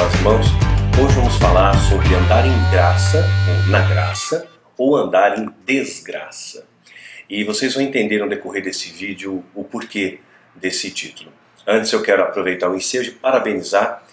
paz, irmãos. Hoje vamos falar sobre andar em graça, ou na graça, ou andar em desgraça. E vocês vão entender no decorrer desse vídeo o porquê desse título. Antes eu quero aproveitar o ensejo e parabenizar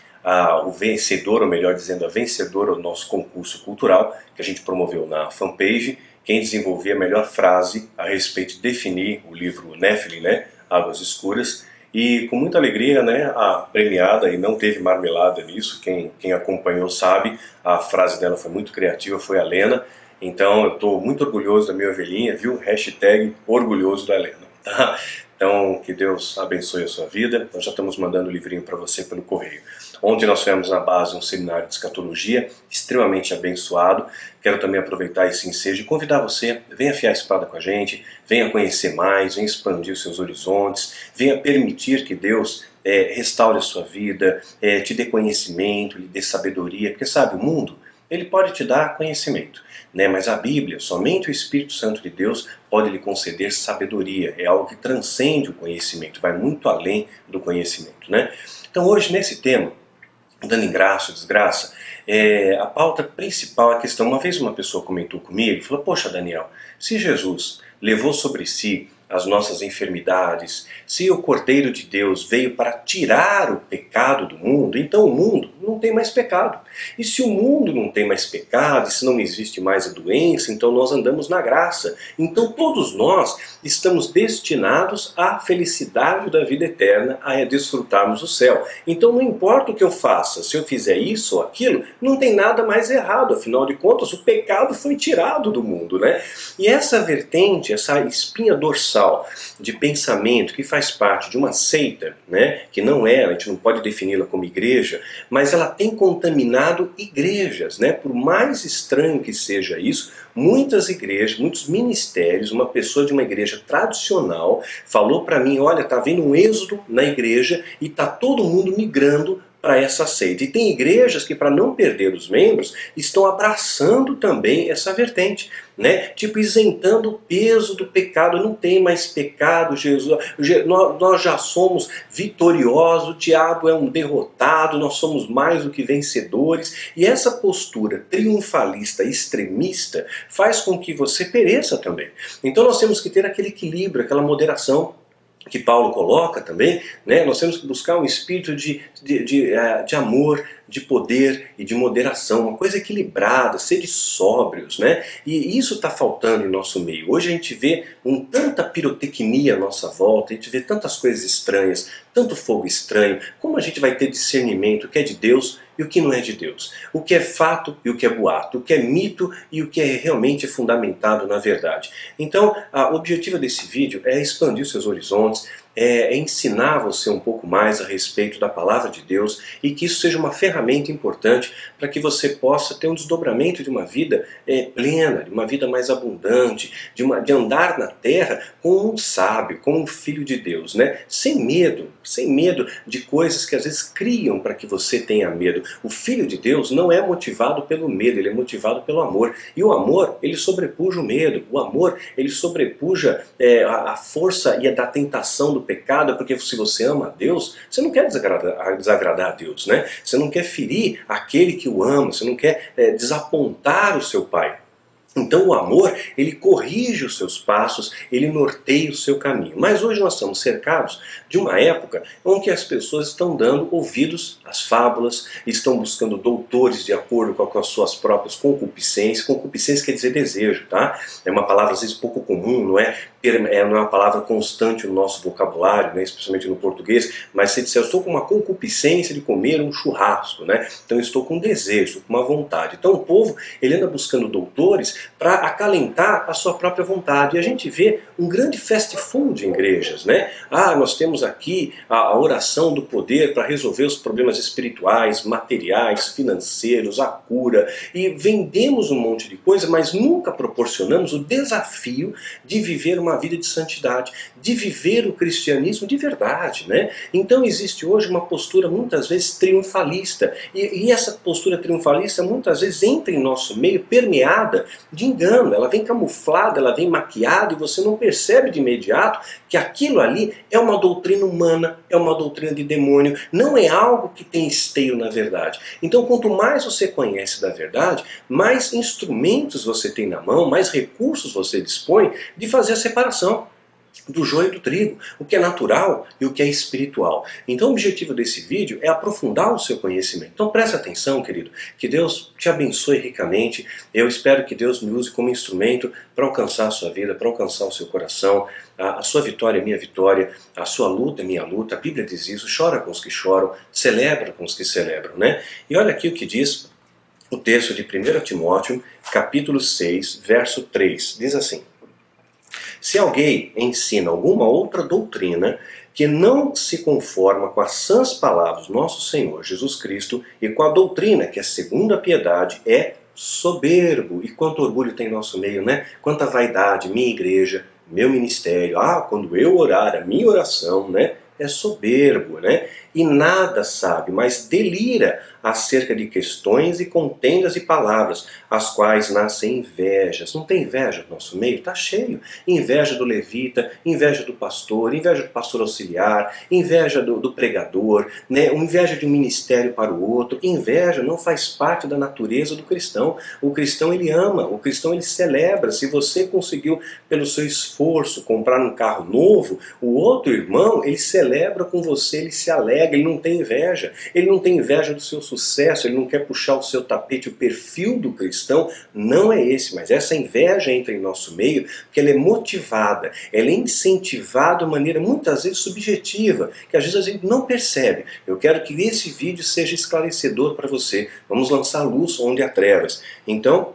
o vencedor, ou melhor dizendo, a vencedora do nosso concurso cultural que a gente promoveu na fanpage. Quem desenvolveu a melhor frase a respeito de definir o livro Nephilim, né, Águas Escuras. E com muita alegria, né, a premiada, e não teve marmelada nisso, quem acompanhou sabe, a frase dela foi muito criativa, foi a Lena. Então eu estou muito orgulhoso da minha ovelhinha, viu? Hashtag orgulhoso da Lena, tá? Então que Deus abençoe a sua vida. Nós já estamos mandando o livrinho para você pelo correio. Ontem nós tivemos na base um seminário de escatologia, extremamente abençoado. Quero também aproveitar esse ensejo e convidar você, venha afiar a espada com a gente, venha conhecer mais, venha expandir os seus horizontes, venha permitir que Deus restaure a sua vida, te dê conhecimento, lhe dê sabedoria, porque sabe, o mundo, ele pode te dar conhecimento, né? Mas a Bíblia, somente o Espírito Santo de Deus pode lhe conceder sabedoria, é algo que transcende o conhecimento, vai muito além do conhecimento, né? Então hoje nesse tema, dando em graça ou desgraça, a pauta principal é a questão. Uma vez uma pessoa comentou comigo, falou: poxa Daniel, se Jesus levou sobre si as nossas enfermidades, se o Cordeiro de Deus veio para tirar o pecado do mundo, então o mundo não tem mais pecado. E se o mundo não tem mais pecado, e se não existe mais a doença, então nós andamos na graça. Então todos nós estamos destinados à felicidade da vida eterna, a desfrutarmos o céu. Então não importa o que eu faça, se eu fizer isso ou aquilo, não tem nada mais errado. Afinal de contas, o pecado foi tirado do mundo, né? E essa vertente, essa espinha dorsal de pensamento que faz parte de uma seita, né, que não é, a gente não pode defini-la como igreja, mas ela tem contaminado igrejas, né, por mais estranho que seja isso. Muitas igrejas, muitos ministérios, uma pessoa de uma igreja tradicional falou para mim: olha, tá havendo um êxodo na igreja e tá todo mundo migrando para essa seita. E tem igrejas que, para não perder os membros, estão abraçando também essa vertente, né? Tipo, isentando o peso do pecado. Não tem mais pecado, Jesus. Nós já somos vitoriosos, o diabo é um derrotado, nós somos mais do que vencedores. E essa postura triunfalista, extremista, faz com que você pereça também. Então nós temos que ter aquele equilíbrio, aquela moderação que Paulo coloca também, né? Nós temos que buscar um espírito de amor, de poder e de moderação, uma coisa equilibrada, seres sóbrios, né? E isso está faltando em nosso meio. Hoje a gente vê tanta pirotecnia à nossa volta, a gente vê tantas coisas estranhas, tanto fogo estranho. Como a gente vai ter discernimento, o que é de Deus e o que não é de Deus? O que é fato e o que é boato? O que é mito e o que é realmente fundamentado na verdade? Então, o objetivo desse vídeo é expandir os seus horizontes, é ensinar você um pouco mais a respeito da palavra de Deus, e que isso seja uma ferramenta importante para que você possa ter um desdobramento de uma vida plena, de uma vida mais abundante, de andar na terra como um sábio, como um filho de Deus, né? Sem medo de coisas que às vezes criam para que você tenha medo. O filho de Deus não é motivado pelo medo, ele é motivado pelo amor. E o amor, ele sobrepuja o medo. O amor, ele sobrepuja a força e a da tentação do pecado, porque se você ama a Deus, você não quer desagradar a Deus, né? Você não quer ferir aquele que o ama, você não quer desapontar o seu Pai. Então o amor, ele corrige os seus passos, ele norteia o seu caminho. Mas hoje nós estamos cercados de uma época em que as pessoas estão dando ouvidos às fábulas, estão buscando doutores de acordo com as suas próprias concupiscências. Concupiscência quer dizer desejo, tá? É uma palavra às vezes pouco comum, não é uma palavra constante no nosso vocabulário, né? Especialmente no português, mas se disser: eu estou com uma concupiscência de comer um churrasco, né? Então eu estou com desejo, com uma vontade. Então o povo, ele anda buscando doutores para acalentar a sua própria vontade. E a gente vê um grande fast food em igrejas, né? Nós temos aqui a oração do poder para resolver os problemas espirituais, materiais, financeiros, a cura. E vendemos um monte de coisa, mas nunca proporcionamos o desafio de viver uma vida de santidade, de viver o cristianismo de verdade, né? Então existe hoje uma postura muitas vezes triunfalista. E essa postura triunfalista muitas vezes entra em nosso meio permeada de engano, ela vem camuflada, ela vem maquiada e você não percebe de imediato que aquilo ali é uma doutrina humana, é uma doutrina de demônio, não é algo que tem esteio na verdade. Então quanto mais você conhece da verdade, mais instrumentos você tem na mão, mais recursos você dispõe de fazer a separação do joio e do trigo, o que é natural e o que é espiritual. Então o objetivo desse vídeo é aprofundar o seu conhecimento. Então preste atenção, querido, que Deus te abençoe ricamente. Eu espero que Deus me use como instrumento para alcançar a sua vida, para alcançar o seu coração. A sua vitória é minha vitória, a sua luta é minha luta. A Bíblia diz isso: chora com os que choram, celebra com os que celebram, né? E olha aqui o que diz o texto de 1 Timóteo, capítulo 6, verso 3. Diz assim: se alguém ensina alguma outra doutrina que não se conforma com as sãs palavras do nosso Senhor Jesus Cristo e com a doutrina que é segundo a piedade, é soberbo. E quanto orgulho tem em nosso meio, né? Quanta vaidade, minha igreja, meu ministério, quando eu orar, a minha oração, né? É soberbo, né? E nada sabe, mas delira acerca de questões e contendas e palavras, as quais nascem invejas. Não tem inveja no nosso meio? Está cheio. Inveja do levita, inveja do pastor auxiliar, inveja do pregador, né? Inveja de um ministério para o outro. Inveja não faz parte da natureza do cristão. O cristão ele ama, o cristão ele celebra. Se você conseguiu, pelo seu esforço, comprar um carro novo, o outro irmão, ele celebra com você, ele se alegra, ele não tem inveja. Ele não tem inveja do seu sucesso, ele não quer puxar o seu tapete. O perfil do cristão não é esse, mas essa inveja entra em nosso meio porque ela é motivada, ela é incentivada de maneira muitas vezes subjetiva, que às vezes a gente não percebe. Eu quero que esse vídeo seja esclarecedor para você. Vamos lançar luz onde há trevas. Então,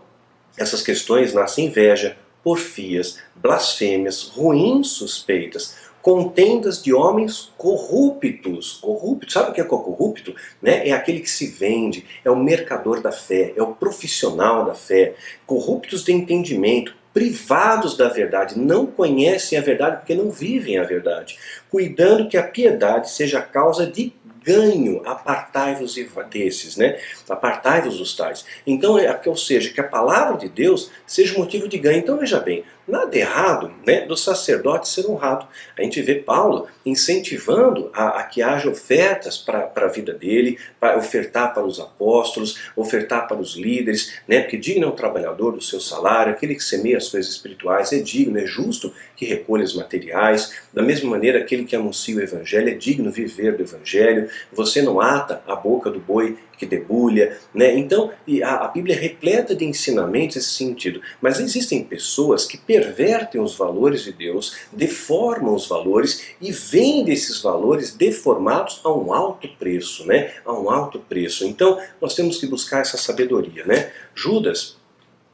essas questões nascem inveja, porfias, blasfêmias, ruins suspeitas, contendas de homens corruptos. Corrupto, sabe o que é corrupto? Né? É aquele que se vende, é o mercador da fé, é o profissional da fé. Corruptos de entendimento, privados da verdade, não conhecem a verdade porque não vivem a verdade, cuidando que a piedade seja a causa de ganho. Apartai-vos desses, né? Apartai-vos dos tais. Então, ou seja, que a palavra de Deus seja motivo de ganho. Então veja bem, nada errado, né, do sacerdote ser honrado. A gente vê Paulo incentivando a que haja ofertas para a vida dele, para ofertar para os apóstolos, ofertar para os líderes, né, porque digno é o trabalhador do seu salário, aquele que semeia as coisas espirituais é digno, é justo que recolha os materiais. Da mesma maneira, aquele que anuncia o evangelho é digno viver do evangelho. Você não ata a boca do boi que debulha, né? Então, a Bíblia é repleta de ensinamentos nesse sentido. Mas existem pessoas que pervertem os valores de Deus, deformam os valores e vendem esses valores deformados a um alto preço, né? A um alto preço. Então, nós temos que buscar essa sabedoria, né? Judas,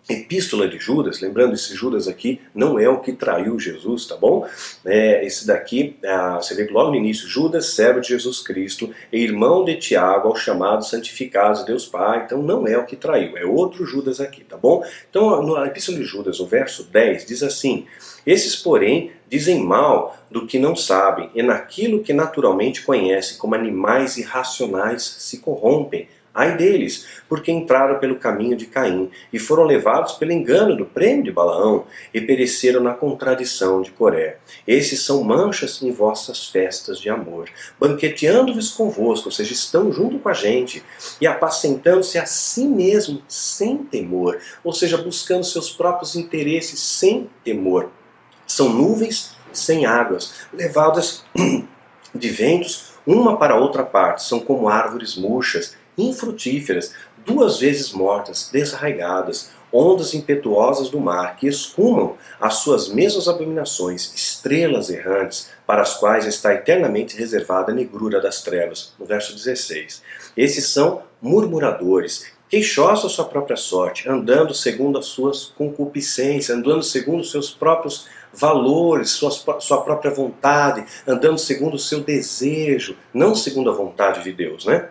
Epístola de Judas, lembrando, esse Judas aqui não é o que traiu Jesus, tá bom? Esse daqui, você vê que logo no início, Judas, servo de Jesus Cristo, e irmão de Tiago, aos chamados santificados, Deus Pai, então não é o que traiu, é outro Judas aqui, tá bom? Então, na Epístola de Judas, o verso 10, diz assim: esses, porém, dizem mal do que não sabem, e naquilo que naturalmente conhecem, como animais irracionais, se corrompem. Ai deles, porque entraram pelo caminho de Caim, e foram levados pelo engano do prêmio de Balaão, e pereceram na contradição de Coré. Esses são manchas em vossas festas de amor, banqueteando-vos convosco, ou seja, estão junto com a gente, e apacentando-se a si mesmo sem temor, ou seja, buscando seus próprios interesses sem temor. São nuvens sem águas, levadas de ventos uma para outra parte, são como árvores murchas, infrutíferas, duas vezes mortas, desarraigadas, ondas impetuosas do mar, que escumam as suas mesmas abominações, estrelas errantes, para as quais está eternamente reservada a negrura das trevas. No verso 16. Esses são murmuradores, queixosos da sua própria sorte, andando segundo as suas concupiscências, andando segundo os seus próprios valores, sua própria vontade, andando segundo o seu desejo, não segundo a vontade de Deus, né?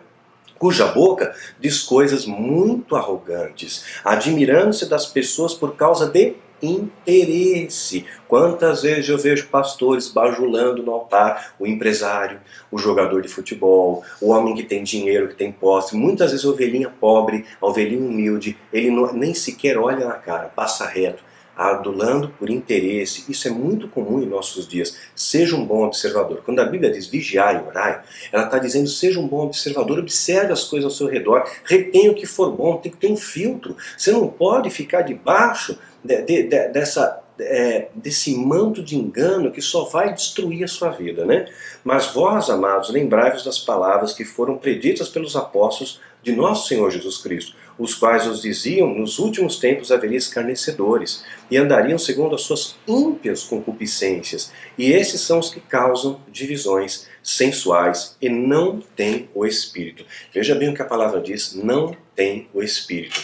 Cuja boca diz coisas muito arrogantes, admirando-se das pessoas por causa de interesse. Quantas vezes eu vejo pastores bajulando no altar o empresário, o jogador de futebol, o homem que tem dinheiro, que tem posse, muitas vezes a ovelhinha pobre, a ovelhinha humilde, ele nem sequer olha na cara, passa reto, adulando por interesse. Isso é muito comum em nossos dias. Seja um bom observador. Quando a Bíblia diz vigiai e orai, ela está dizendo seja um bom observador, observe as coisas ao seu redor, retenha o que for bom, tem que ter um filtro. Você não pode ficar debaixo desse manto de engano que só vai destruir a sua vida, né? Mas vós, amados, lembrai-vos das palavras que foram preditas pelos apóstolos de nosso Senhor Jesus Cristo, os quais os diziam, nos últimos tempos haveria escarnecedores, e andariam segundo as suas ímpias concupiscências, e esses são os que causam divisões sensuais e não têm o Espírito. Veja bem o que a palavra diz, não tem o Espírito.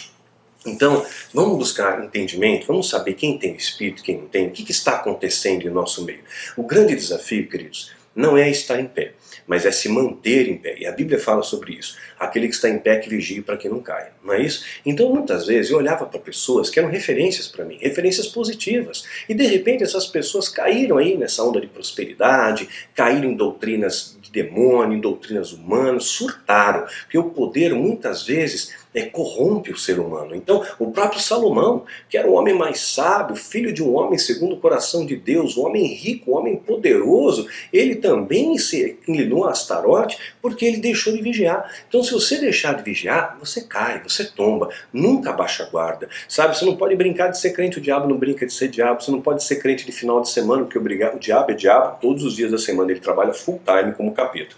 Então, vamos buscar entendimento, vamos saber quem tem o Espírito, quem não tem, o que está acontecendo em nosso meio. O grande desafio, queridos, não é estar em pé, mas é se manter em pé. E a Bíblia fala sobre isso. Aquele que está em pé que vigie para que não caia. Não é isso? Então muitas vezes eu olhava para pessoas que eram referências para mim, referências positivas. E de repente essas pessoas caíram aí nessa onda de prosperidade, caíram em doutrinas de demônio, em doutrinas humanas, surtaram. Porque o poder muitas vezes corrompe o ser humano. Então o próprio Salomão, que era o homem mais sábio, filho de um homem segundo o coração de Deus, um homem rico, um homem poderoso, ele também se inclinou a Astarote porque ele deixou de vigiar. Então se você deixar de vigiar, você cai, você tomba, nunca abaixa a guarda. Sabe, você não pode brincar de ser crente, o diabo não brinca de ser diabo, você não pode ser crente de final de semana, porque o diabo é diabo, todos os dias da semana ele trabalha full time como capeta.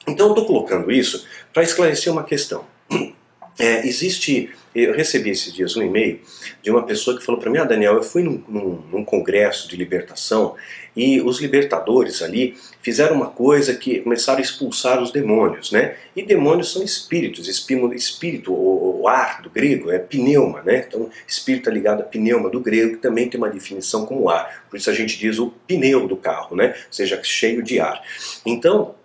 Então eu estou colocando isso para esclarecer uma questão. Eu recebi esses dias um e-mail de uma pessoa que falou para mim, Daniel, eu fui num congresso de libertação e os libertadores ali fizeram uma coisa que começaram a expulsar os demônios, né? E demônios são espíritos, espírito, o ar do grego é pneuma, né? Então espírito é ligado a pneuma do grego, que também tem uma definição como ar, por isso a gente diz o pneu do carro, né? Ou seja, cheio de ar. Então,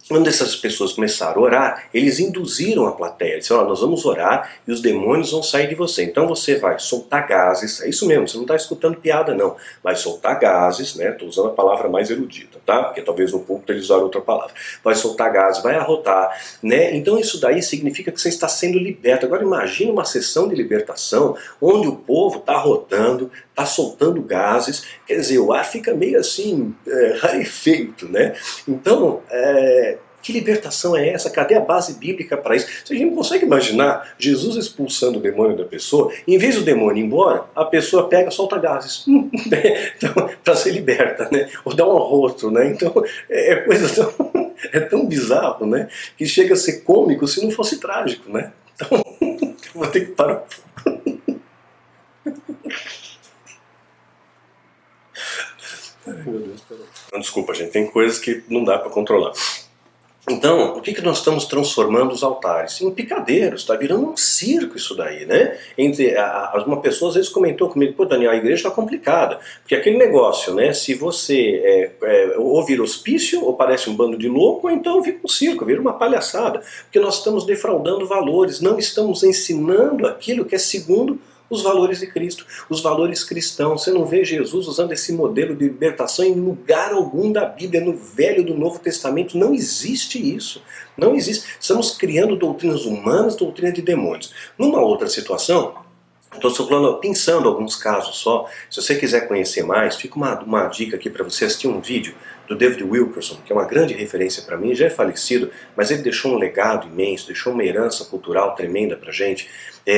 quando essas pessoas começaram a orar, eles induziram a plateia, disseram, nós vamos orar e os demônios vão sair de você. Então você vai soltar gases, é isso mesmo, você não está escutando piada não, vai soltar gases, né? Estou usando a palavra mais erudita, tá? Porque talvez no púlpito eles usem outra palavra. Vai soltar gases, vai arrotar, né? Então isso daí significa que você está sendo liberto. Agora imagine uma sessão de libertação onde o povo está arrotando, está soltando gases, quer dizer, o ar fica meio assim, rarefeito, né? Então, que libertação é essa? Cadê a base bíblica para isso? Você não consegue imaginar Jesus expulsando o demônio da pessoa, em vez do demônio ir embora, a pessoa pega e solta gases, então, para ser liberta, né? Ou dá um arroto, né? Então, é tão bizarro, né? Que chega a ser cômico se não fosse trágico, né? Então, vou ter que parar. Ai, meu Deus, peraí. Não, desculpa, gente, tem coisas que não dá para controlar. Então, o que nós estamos transformando os altares? Em picadeiros, está virando um circo isso daí, né? Uma pessoa às vezes comentou comigo, pô Daniel, a igreja está complicada, porque aquele negócio, né, se você ou vira hospício, ou parece um bando de louco, ou então vira um circo, vira uma palhaçada, porque nós estamos defraudando valores, não estamos ensinando aquilo que é segundo os valores de Cristo, os valores cristãos. Você não vê Jesus usando esse modelo de libertação em lugar algum da Bíblia, no Velho e do Novo Testamento, não existe isso. Não existe. Estamos criando doutrinas humanas, doutrina de demônios. Numa outra situação, estou pensando alguns casos só, se você quiser conhecer mais, fica uma dica aqui para você assistir um vídeo do David Wilkerson, que é uma grande referência para mim, já é falecido, mas ele deixou um legado imenso, deixou uma herança cultural tremenda para a gente,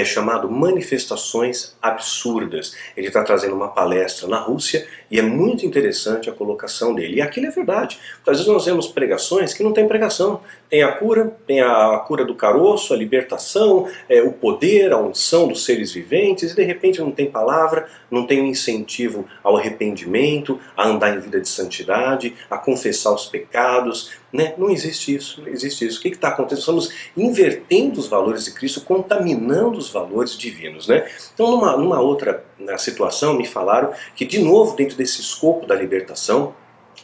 chamado Manifestações Absurdas. Ele está trazendo uma palestra na Rússia e é muito interessante a colocação dele. E aquilo é verdade. Às vezes nós vemos pregações que não tem pregação. Tem a cura do caroço, a libertação, o poder, a unção dos seres viventes, e de repente não tem palavra, não tem um incentivo ao arrependimento, a andar em vida de santidade, a confessar os pecados, né? Não existe isso, não existe isso. O que está acontecendo? Estamos invertendo os valores de Cristo, contaminando os valores divinos, né? Então numa outra situação me falaram que de novo dentro desse escopo da libertação,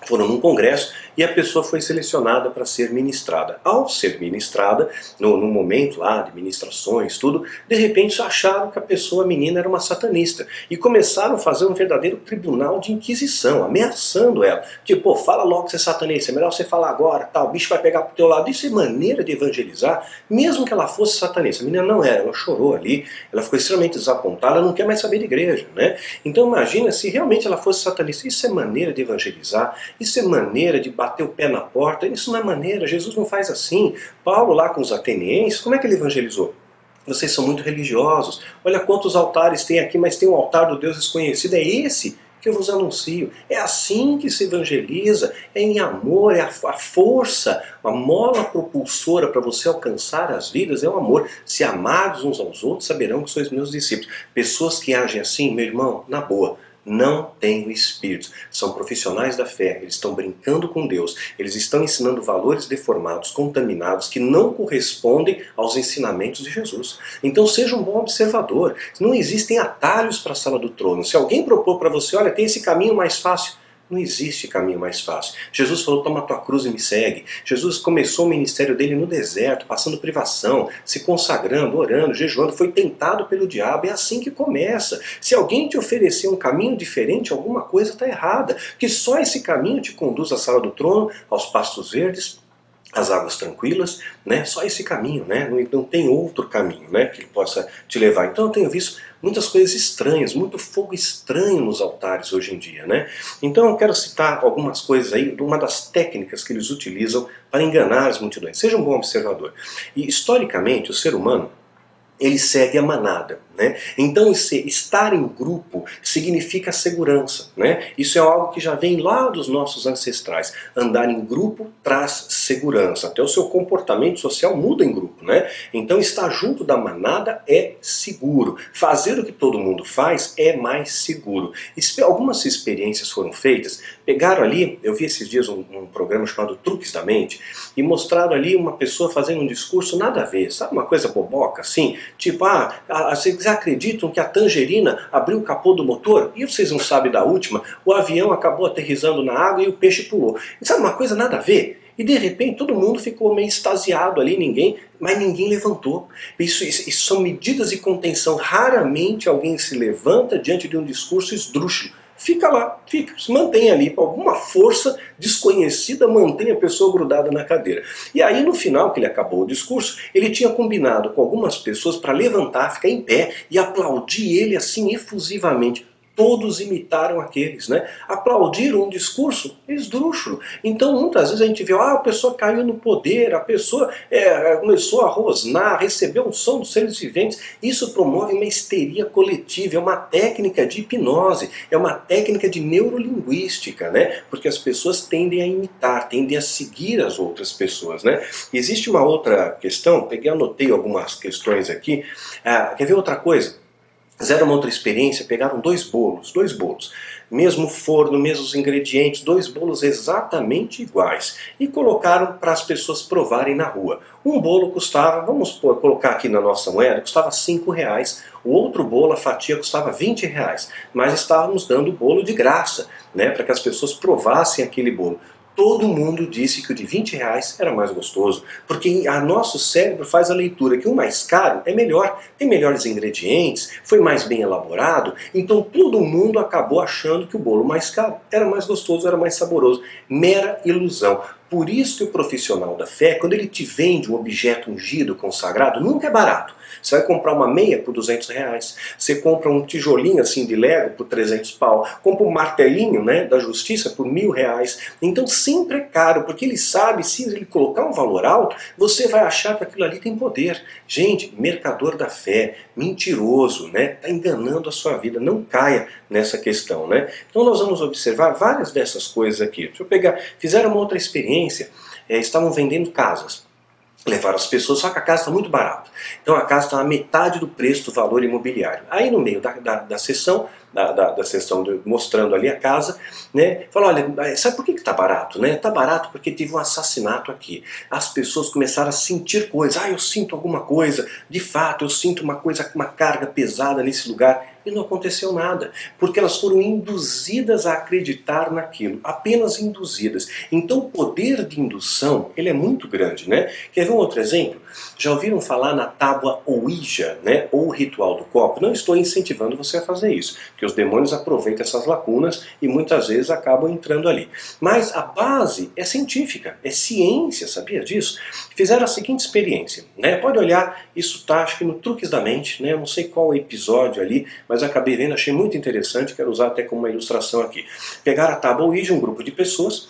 foram num congresso e a pessoa foi selecionada para ser ministrada. Ao ser ministrada, no momento lá de ministrações, tudo, de repente acharam que a menina era uma satanista, e começaram a fazer um verdadeiro tribunal de inquisição, ameaçando ela. Tipo, pô, fala logo que você é satanista, é melhor você falar agora, tal, o bicho vai pegar pro teu lado. Isso é maneira de evangelizar, mesmo que ela fosse satanista. A menina não era, ela chorou ali, ela ficou extremamente desapontada, ela não quer mais saber de igreja, né? Então imagina se realmente ela fosse satanista. Isso é maneira de evangelizar, isso é maneira de bater o pé na porta, isso não é maneira, Jesus não faz assim. Paulo lá com os atenienses, como é que ele evangelizou? Vocês são muito religiosos, olha quantos altares tem aqui, mas tem um altar do Deus desconhecido, é esse que eu vos anuncio. É assim que se evangeliza, é em amor, é a força, a mola propulsora para você alcançar as vidas é o amor. Se amardes uns aos outros, saberão que sois meus discípulos. Pessoas que agem assim, meu irmão, na boa, não têm o Espírito. São profissionais da fé, eles estão brincando com Deus, eles estão ensinando valores deformados, contaminados, que não correspondem aos ensinamentos de Jesus. Então seja um bom observador. Não existem atalhos para a sala do trono. Se alguém propor para você, olha, tem esse caminho mais fácil, não existe caminho mais fácil. Jesus falou, toma a tua cruz e me segue. Jesus começou o ministério dele no deserto, passando privação, se consagrando, orando, jejuando, foi tentado pelo diabo, é assim que começa. Se alguém te oferecer um caminho diferente, alguma coisa está errada, que só esse caminho te conduz à sala do trono, aos pastos verdes, as águas tranquilas, né? Só esse caminho, né? Não tem outro caminho, né, que possa te levar. Então eu tenho visto muitas coisas estranhas, muito fogo estranho nos altares hoje em dia, né? Então eu quero citar algumas coisas aí, uma das técnicas que eles utilizam para enganar as multidões. Seja um bom observador. E historicamente o ser humano, ele segue a manada, né? Então estar em grupo significa segurança, né? Isso é algo que já vem lá dos nossos ancestrais. Andar em grupo traz segurança. Até o seu comportamento social muda em grupo, né? Então estar junto da manada é seguro. Fazer o que todo mundo faz é mais seguro. Algumas experiências foram feitas. Pegaram ali, eu vi esses dias um programa chamado Truques da Mente, e mostraram ali uma pessoa fazendo um discurso nada a ver, sabe, uma coisa boboca assim? Tipo, vocês acreditam que a tangerina abriu o capô do motor? E vocês não sabem da última? O avião acabou aterrissando na água e o peixe pulou. E sabe uma coisa nada a ver? E de repente todo mundo ficou meio extasiado ali, mas ninguém levantou. Isso são medidas de contenção. Raramente alguém se levanta diante de um discurso esdrúxulo. Fica lá, se mantém ali, com alguma força desconhecida, mantém a pessoa grudada na cadeira. E aí no final que ele acabou o discurso, ele tinha combinado com algumas pessoas para levantar, ficar em pé e aplaudir ele assim efusivamente. Todos imitaram aqueles, né? Aplaudiram um discurso esdrúxulo. Então muitas vezes a gente vê, a pessoa caiu no poder, a pessoa começou a rosnar, recebeu um som dos seres viventes. Isso promove uma histeria coletiva, é uma técnica de hipnose, é uma técnica de neurolinguística, né? Porque as pessoas tendem a imitar, tendem a seguir as outras pessoas, né? Existe uma outra questão, anotei algumas questões aqui. Quer ver outra coisa? Fizeram uma outra experiência, pegaram dois bolos, mesmo forno, mesmos ingredientes, dois bolos exatamente iguais, e colocaram para as pessoas provarem na rua. Um bolo custava, vamos colocar aqui na nossa moeda, custava R$5, o outro bolo, a fatia, custava R$20, mas estávamos dando o bolo de graça, né, para que as pessoas provassem aquele bolo. Todo mundo disse que o de R$20 era mais gostoso, porque nosso cérebro faz a leitura que o mais caro é melhor, tem melhores ingredientes, foi mais bem elaborado, então todo mundo acabou achando que o bolo mais caro era mais gostoso, era mais saboroso. Mera ilusão. Por isso que o profissional da fé, quando ele te vende um objeto ungido, consagrado, nunca é barato. Você vai comprar uma meia por R$200, você compra um tijolinho assim de Lego por 300 pau, compra um martelinho, né, da justiça por R$1000. Então sempre é caro, porque ele sabe, se ele colocar um valor alto, você vai achar que aquilo ali tem poder. Gente, mercador da fé, mentiroso, né, está enganando a sua vida, não caia nessa questão, né. Então nós vamos observar várias dessas coisas aqui. Deixa eu pegar, fizeram uma outra experiência, estavam vendendo casas. Levaram as pessoas, só que a casa está muito barata. Então a casa está na metade do preço do valor imobiliário. Aí no meio da sessão, mostrando ali a casa, né, falou, olha, sabe por que está barato? Né? Está barato porque teve um assassinato aqui. As pessoas começaram a sentir coisas. Eu sinto alguma coisa. De fato, eu sinto uma carga pesada nesse lugar. e não aconteceu nada, porque elas foram induzidas a acreditar naquilo, apenas induzidas. Então o poder de indução, ele é muito grande, né? Quer ver um outro exemplo? Já ouviram falar na tábua Ouija, né? Ou o ritual do copo? Não estou incentivando você a fazer isso, porque os demônios aproveitam essas lacunas e muitas vezes acabam entrando ali. Mas a base é científica, é ciência, sabia disso? Fizeram a seguinte experiência, né? Pode olhar, isso está acho que no Truques da Mente, né? Eu não sei qual episódio ali, mas acabei vendo, achei muito interessante, quero usar até como uma ilustração aqui. Pegaram a tábua Ouija, um grupo de pessoas,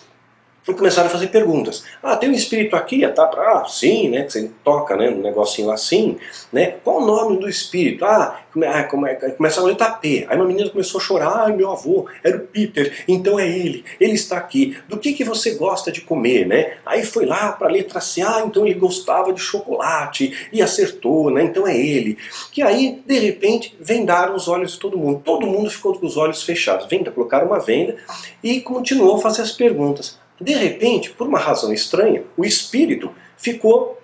e começaram a fazer perguntas. Ah, tem um espírito aqui? Ah, sim, né? Que você toca, né? Um negocinho lá assim, né? Qual o nome do espírito? Começava a letra P. Aí uma menina começou a chorar. Ai, meu avô, era o Peter, então é ele está aqui. Do que você gosta de comer, né? Aí foi lá para a letra C. Ah, então ele gostava de chocolate e acertou, né? Então é ele. Que aí, de repente, vendaram os olhos de todo mundo. Todo mundo ficou com os olhos fechados. Colocaram uma venda e continuou a fazer as perguntas. De repente, por uma razão estranha, o espírito ficou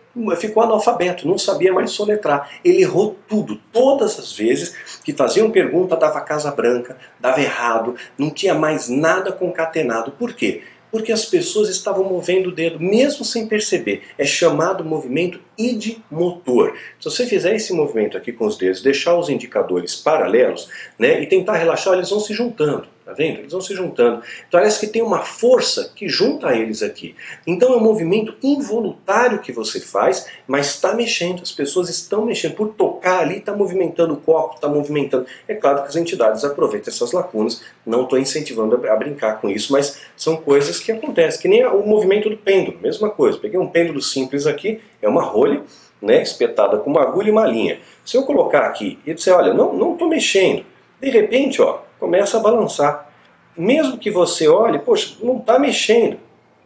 analfabeto, não sabia mais soletrar. Ele errou tudo. Todas as vezes que faziam pergunta, dava casa branca, dava errado, não tinha mais nada concatenado. Por quê? Porque as pessoas estavam movendo o dedo, mesmo sem perceber. É chamado movimento idimotor. Se você fizer esse movimento aqui com os dedos, deixar os indicadores paralelos, né, e tentar relaxar, eles vão se juntando. Tá vendo? Eles vão se juntando. Parece que tem uma força que junta eles aqui. Então é um movimento involuntário que você faz, mas está mexendo. As pessoas estão mexendo. Por tocar ali, está movimentando o copo, está movimentando. É claro que as entidades aproveitam essas lacunas. Não estou incentivando a brincar com isso, mas são coisas que acontecem. Que nem o movimento do pêndulo. Mesma coisa. Peguei um pêndulo simples aqui, é uma rolha, né, espetada com uma agulha e uma linha. Se eu colocar aqui e disser, olha, não estou mexendo. De repente, ó, começa a balançar. Mesmo que você olhe, poxa, não está mexendo.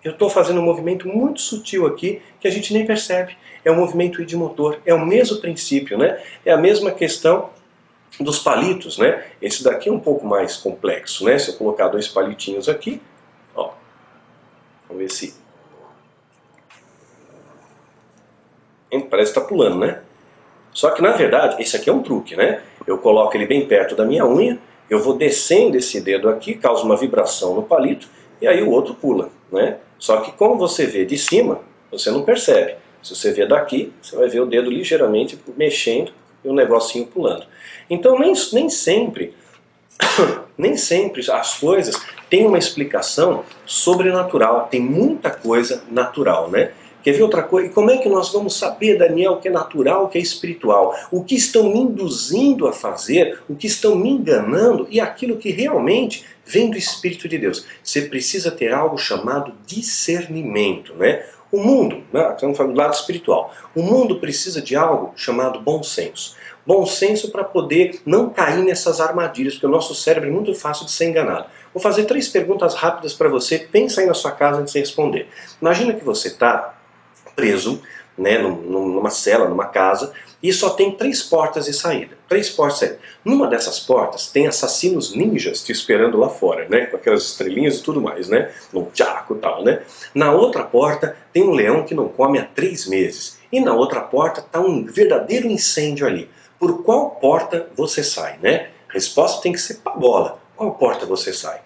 Eu estou fazendo um movimento muito sutil aqui que a gente nem percebe. É um movimento idimotor, é o mesmo princípio, né? É a mesma questão dos palitos, né? Esse daqui é um pouco mais complexo, né? Se eu colocar dois palitinhos aqui, ó, vamos ver se... Parece que está pulando, né? Só que na verdade, esse aqui é um truque, né? Eu coloco ele bem perto da minha unha, eu vou descendo esse dedo aqui, causa uma vibração no palito, e aí o outro pula, né? Só que como você vê de cima, você não percebe. Se você vê daqui, você vai ver o dedo ligeiramente mexendo e o negocinho pulando. Então nem sempre, nem sempre as coisas têm uma explicação sobrenatural, tem muita coisa natural, né? Quer ver outra coisa? E como é que nós vamos saber, Daniel, o que é natural, o que é espiritual? O que estão me induzindo a fazer, o que estão me enganando e aquilo que realmente vem do Espírito de Deus. Você precisa ter algo chamado discernimento, né? O mundo, né? Estamos falando do lado espiritual, o mundo precisa de algo chamado bom senso. Bom senso para poder não cair nessas armadilhas, porque o nosso cérebro é muito fácil de ser enganado. Vou fazer 3 perguntas rápidas para você, pensa aí na sua casa antes de responder. Imagina que você está preso, né, numa cela, numa casa, e só tem 3 portas de saída. 3 portas de saída. Numa dessas portas tem assassinos ninjas te esperando lá fora, né, com aquelas estrelinhas e tudo mais, né, no tchaco e tal, né. Na outra porta tem um leão que não come há 3 meses. E na outra porta está um verdadeiro incêndio ali. Por qual porta você sai, né? A resposta tem que ser pra bola. Qual porta você sai?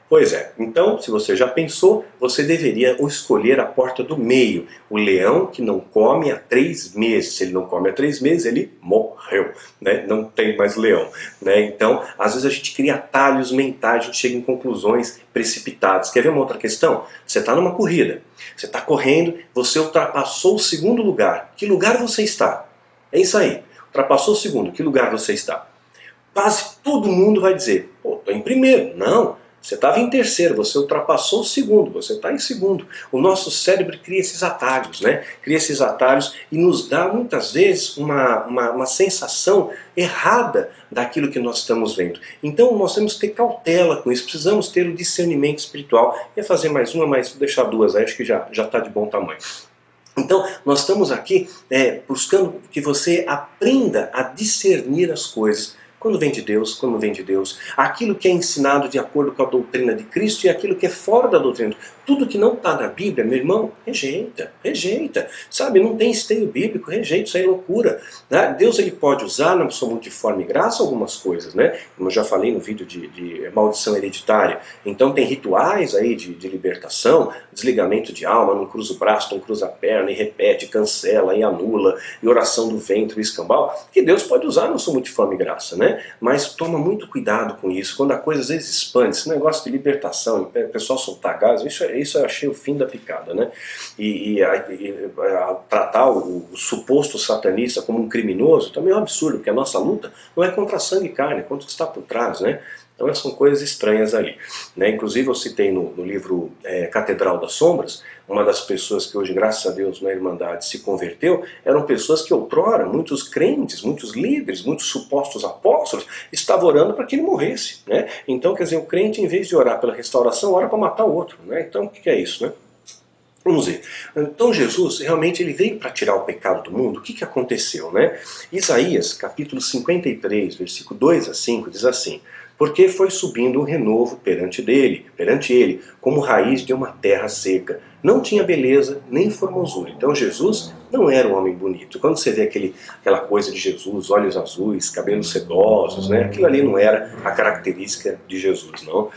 Pois é, então, se você já pensou, você deveria escolher a porta do meio. O leão que não come há 3 meses. Se ele não come há 3 meses, ele morreu, né? Não tem mais leão, né? Então, às vezes a gente cria atalhos mentais, a gente chega em conclusões precipitadas. Quer ver uma outra questão? Você está numa corrida, você está correndo, você ultrapassou o 2º lugar. Que lugar você está? É isso aí, ultrapassou o 2º, que lugar você está? Quase todo mundo vai dizer, pô, estou em 1º. Não. Você estava em 3º, você ultrapassou o 2º, você está em 2º. O nosso cérebro cria esses atalhos, né? Cria esses atalhos e nos dá muitas vezes uma sensação errada daquilo que nós estamos vendo. Então nós temos que ter cautela com isso, precisamos ter o discernimento espiritual. Ia fazer mais uma, mas vou deixar 2 aí, acho que já está de bom tamanho. Então, nós estamos aqui buscando que você aprenda a discernir as coisas. Quando vem de Deus, aquilo que é ensinado de acordo com a doutrina de Cristo e aquilo que é fora da doutrina. Tudo que não está na Bíblia, meu irmão, rejeita, rejeita. Sabe, não tem esteio bíblico, rejeita, isso aí é loucura. Né? Deus ele pode usar na sua multiforme graça algumas coisas, né? Como eu já falei no vídeo de maldição hereditária. Então tem rituais aí de libertação, desligamento de alma, não cruza o braço, não cruza a perna, e repete, cancela, e anula, e oração do ventre, e escambau, que Deus pode usar na sua multiforme graça, né? Mas toma muito cuidado com isso, quando a coisa às vezes expande, esse negócio de libertação, o pessoal soltar gás, isso eu achei o fim da picada, né? Tratar o suposto satanista como um criminoso também é um absurdo, porque a nossa luta não é contra sangue e carne, é contra o que está por trás, né? Então são coisas estranhas ali, né? Inclusive eu citei no livro Catedral das Sombras, uma das pessoas que hoje, graças a Deus, na Irmandade se converteu, eram pessoas que outrora, muitos crentes, muitos líderes, muitos supostos apóstolos, estavam orando para que ele morresse, né? Então, quer dizer, o crente, em vez de orar pela restauração, ora para matar o outro, né? Então, o que é isso, né? Vamos ver. Então Jesus, realmente, ele veio para tirar o pecado do mundo. O que aconteceu, né? Isaías, capítulo 53, versículo 2 a 5, diz assim: porque foi subindo um renovo perante ele, como raiz de uma terra seca. Não tinha beleza nem formosura. Então Jesus não era um homem bonito. Quando você vê aquela coisa de Jesus, olhos azuis, cabelos sedosos, né? Aquilo ali não era a característica de Jesus, não.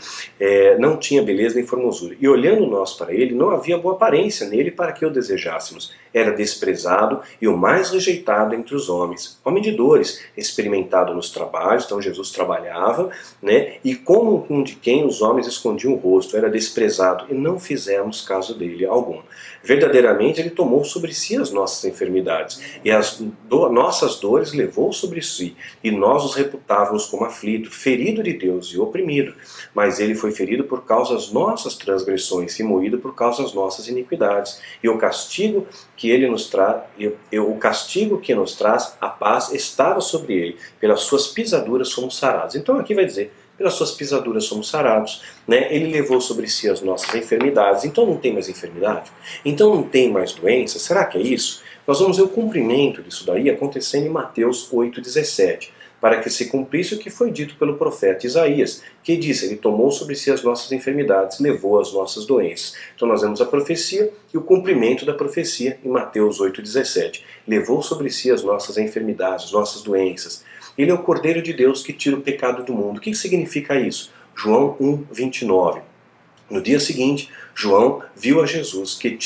Não tinha beleza nem formosura. E olhando nós para ele, não havia boa aparência nele para que o desejássemos. Era desprezado e o mais rejeitado entre os homens. Homem de dores, experimentado nos trabalhos. Então Jesus trabalhava, né? E como um de quem os homens escondiam o rosto. Era desprezado e não fizemos caso dele algum. Verdadeiramente ele tomou sobre si as nossas enfermidades e as nossas dores levou sobre si, e nós os reputávamos como aflito, ferido de Deus e oprimido. Mas ele foi ferido por causa das nossas transgressões e moído por causa das nossas iniquidades. E o castigo que nos traz a paz estava sobre ele. Pelas suas pisaduras somos sarados. Então aqui vai dizer: pelas suas pisaduras somos sarados, né? Ele levou sobre si as nossas enfermidades. Então não tem mais enfermidade? Então não tem mais doença? Será que é isso? Nós vamos ver o cumprimento disso daí acontecendo em Mateus 8,17, para que se cumprisse o que foi dito pelo profeta Isaías, que disse: ele tomou sobre si as nossas enfermidades, levou as nossas doenças. Então nós vemos a profecia e o cumprimento da profecia em Mateus 8,17. Levou sobre si as nossas enfermidades, as nossas doenças. Ele é o Cordeiro de Deus que tira o pecado do mundo. O que significa isso? João 1,29. No dia seguinte, João viu a Jesus que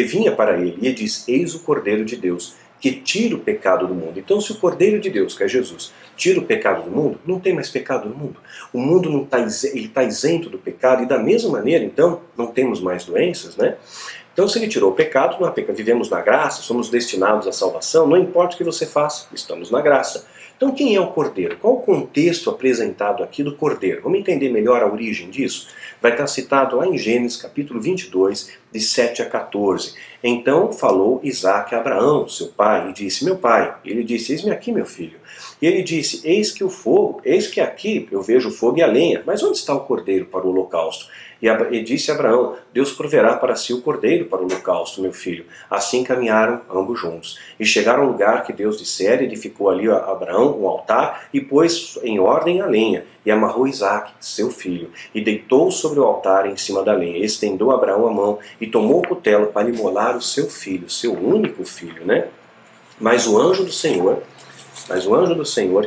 vinha para ele e disse: eis o Cordeiro de Deus que tira o pecado do mundo. Então, se o Cordeiro de Deus, que é Jesus, tira o pecado do mundo, não tem mais pecado no mundo. O mundo não está isento do pecado, e da mesma maneira, então, não temos mais doenças, né? Então, se ele tirou o pecado, não há pecado. Vivemos na graça, somos destinados à salvação, não importa o que você faça, estamos na graça. Então, quem é o Cordeiro? Qual o contexto apresentado aqui do Cordeiro? Vamos entender melhor a origem disso? Vai estar citado lá em Gênesis, capítulo 22, de 7 a 14. Então falou Isaque a Abraão, seu pai, e disse: meu pai. E ele disse: eis-me aqui, meu filho. E ele disse: eis que aqui eu vejo o fogo e a lenha, mas onde está o cordeiro para o holocausto? E disse Abraão: Deus proverá para si o cordeiro para o holocausto, meu filho. Assim caminharam ambos juntos. E chegaram ao lugar que Deus dissera, edificou ali a Abraão um altar, e pôs em ordem a lenha, e amarrou Isaque, seu filho, e deitou sobre o altar em cima da lenha. Estendeu Abraão a mão, e tomou o cutelo para imolar o seu filho, seu único filho, né? Mas o anjo do Senhor,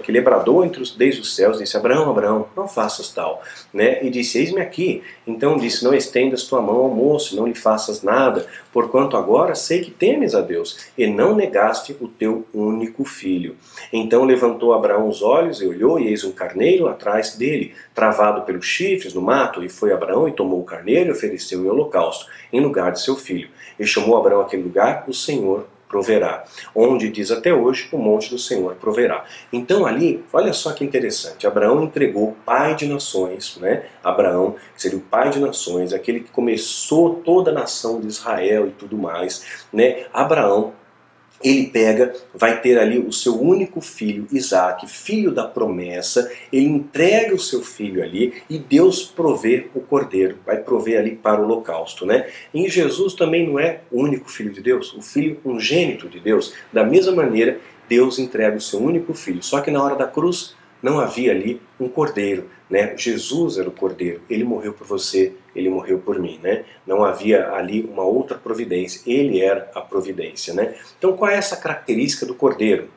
que lhe bradou desde os céus, disse: Abraão, Abraão, não faças tal, né? E disse: eis-me aqui. Então disse: não estendas tua mão ao moço, não lhe faças nada, porquanto agora sei que temes a Deus, e não negaste o teu único filho. Então levantou Abraão os olhos e olhou, e eis um carneiro atrás dele, travado pelos chifres no mato, e foi Abraão e tomou o carneiro e ofereceu em holocausto, em lugar de seu filho. E chamou Abraão aquele lugar: o Senhor proverá, onde diz até hoje: o monte do Senhor proverá. Então ali, olha só que interessante, Abraão entregou o pai de nações, né? Abraão seria o pai de nações, aquele que começou toda a nação de Israel e tudo mais, né? Abraão, ele vai ter ali o seu único filho, Isaque, filho da promessa. Ele entrega o seu filho ali e Deus provê o cordeiro, vai prover ali para o holocausto, né? E Jesus também não é o único filho de Deus, o filho unigênito de Deus. Da mesma maneira, Deus entrega o seu único filho, só que na hora da cruz não havia ali um cordeiro, né? Jesus era o cordeiro, ele morreu por você, ele morreu por mim, né? Não havia ali uma outra providência, ele era a providência, né? Então qual é essa característica do cordeiro?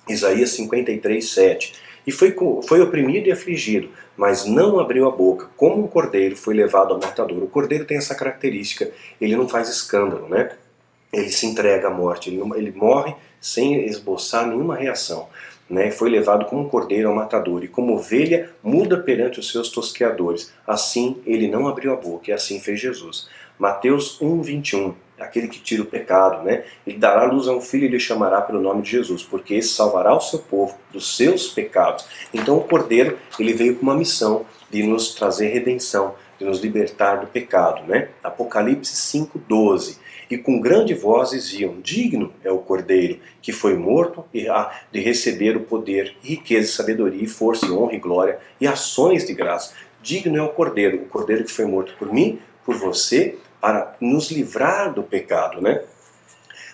Isaías 53, 7. E foi oprimido e afligido, mas não abriu a boca, como um cordeiro foi levado ao matador. O cordeiro tem essa característica, ele não faz escândalo, né? Ele se entrega à morte, ele morre sem esboçar nenhuma reação. Né? Foi levado como um cordeiro ao matador, e como ovelha muda perante os seus tosqueadores. Assim ele não abriu a boca, e assim fez Jesus. Mateus 1, 21. Aquele que tira o pecado, né? Ele dará luz a um filho e lhe chamará pelo nome de Jesus, porque esse salvará o seu povo dos seus pecados. Então o Cordeiro, ele veio com uma missão de nos trazer redenção, de nos libertar do pecado, né? Apocalipse 5:12. E com grande voz diziam: digno é o Cordeiro, que foi morto de receber o poder, riqueza, sabedoria, força, e honra e glória, e ações de graça. Digno é o Cordeiro que foi morto por mim, por você, para nos livrar do pecado, né?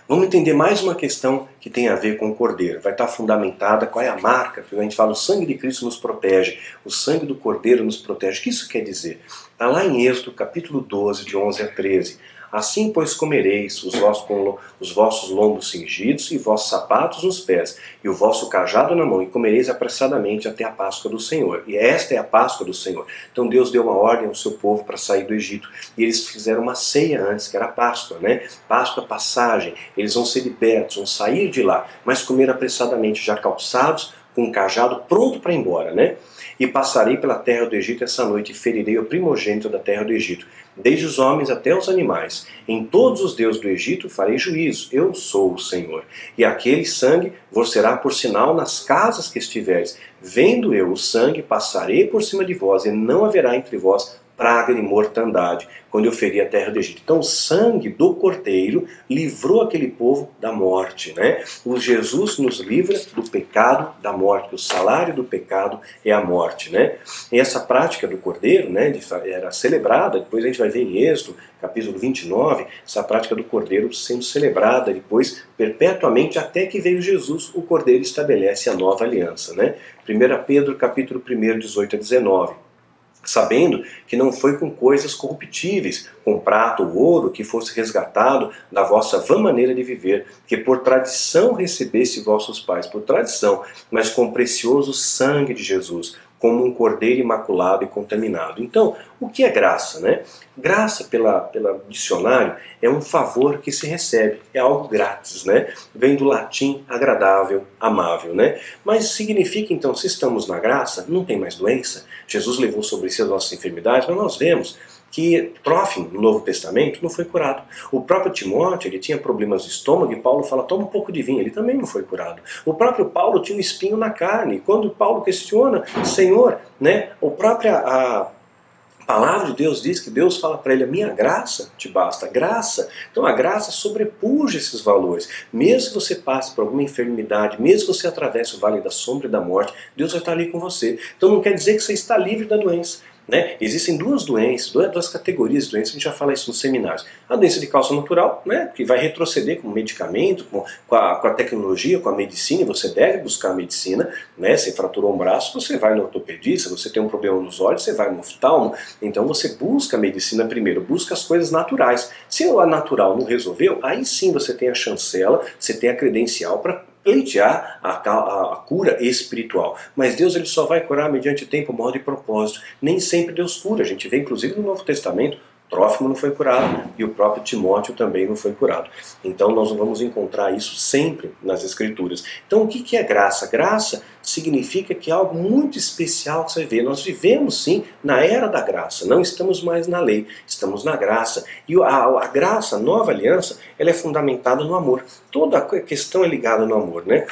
Vamos entender mais uma questão que tem a ver com o Cordeiro. Vai estar fundamentada qual é a marca, porque a gente fala o sangue de Cristo nos protege, o sangue do Cordeiro nos protege. O que isso quer dizer? Está lá em Êxodo, capítulo 12, de 11 a 13. Assim, pois, comereis com os vossos lombos cingidos e vossos sapatos nos pés, e o vosso cajado na mão, e comereis apressadamente até a Páscoa do Senhor. E esta é a Páscoa do Senhor. Então Deus deu uma ordem ao seu povo para sair do Egito, e eles fizeram uma ceia antes, que era a Páscoa, né? Páscoa, passagem, eles vão ser libertos, vão sair de lá, mas comer apressadamente, já calçados, com um cajado pronto para ir embora, né? E passarei pela terra do Egito essa noite, e ferirei o primogênito da terra do Egito, desde os homens até os animais. Em todos os deuses do Egito farei juízo, eu sou o Senhor. E aquele sangue vos será por sinal nas casas que estiveres. Vendo eu o sangue, passarei por cima de vós, e não haverá entre vós praga de mortandade, quando eu feri a terra do Egito. Então o sangue do Cordeiro livrou aquele povo da morte, né? O Jesus nos livra do pecado, da morte. O salário do pecado é a morte, né? E essa prática do Cordeiro, né, era celebrada, depois a gente vai ver em Êxodo, capítulo 29, essa prática do Cordeiro sendo celebrada depois perpetuamente até que veio Jesus. O Cordeiro estabelece a nova aliança, né? 1 Pedro, capítulo 1, 18 a 19. Sabendo que não foi com coisas corruptíveis, com prata ou ouro, que fosse resgatado da vossa vã maneira de viver, que por tradição recebesse vossos pais, por tradição, mas com o precioso sangue de Jesus, como um cordeiro imaculado e contaminado. Então, o que é graça, né? Graça, pela dicionário, é um favor que se recebe, é algo grátis, né? Vem do latim agradável, amável, né? Mas significa, então, se estamos na graça, não tem mais doença. Jesus levou sobre si as nossas enfermidades, mas nós vemos que Trófimo, no Novo Testamento, não foi curado. O próprio Timóteo, ele tinha problemas de estômago, e Paulo fala, toma um pouco de vinho, ele também não foi curado. O próprio Paulo tinha um espinho na carne, e quando Paulo questiona, Senhor, né, a palavra de Deus diz que Deus fala para ele, a minha graça te basta, graça. Então a graça sobrepuja esses valores. Mesmo que você passe por alguma enfermidade, mesmo que você atravesse o vale da sombra e da morte, Deus vai estar ali com você. Então não quer dizer que você está livre da doença. Né? Existem duas doenças, duas categorias de doenças, a gente já fala isso nos seminários. A doença de causa natural, né, que vai retroceder com medicamento, com a tecnologia, com a medicina, e você deve buscar a medicina, né? Se fraturou um braço, você vai no ortopedista, você tem um problema nos olhos, você vai no oftalmo, então você busca a medicina primeiro, busca as coisas naturais. Se a natural não resolveu, aí sim você tem a chancela, você tem a credencial para pleitear a cura espiritual. Mas Deus, ele só vai curar mediante tempo, modo e propósito. Nem sempre Deus cura. A gente vê inclusive no Novo Testamento, Trófimo não foi curado e o próprio Timóteo também não foi curado. Então nós vamos encontrar isso sempre nas Escrituras. Então o que é graça? Graça significa que é algo muito especial que você vê. Nós vivemos sim na era da graça, não estamos mais na lei, estamos na graça. E a graça, a nova aliança, ela é fundamentada no amor. Toda a questão é ligada no amor, né?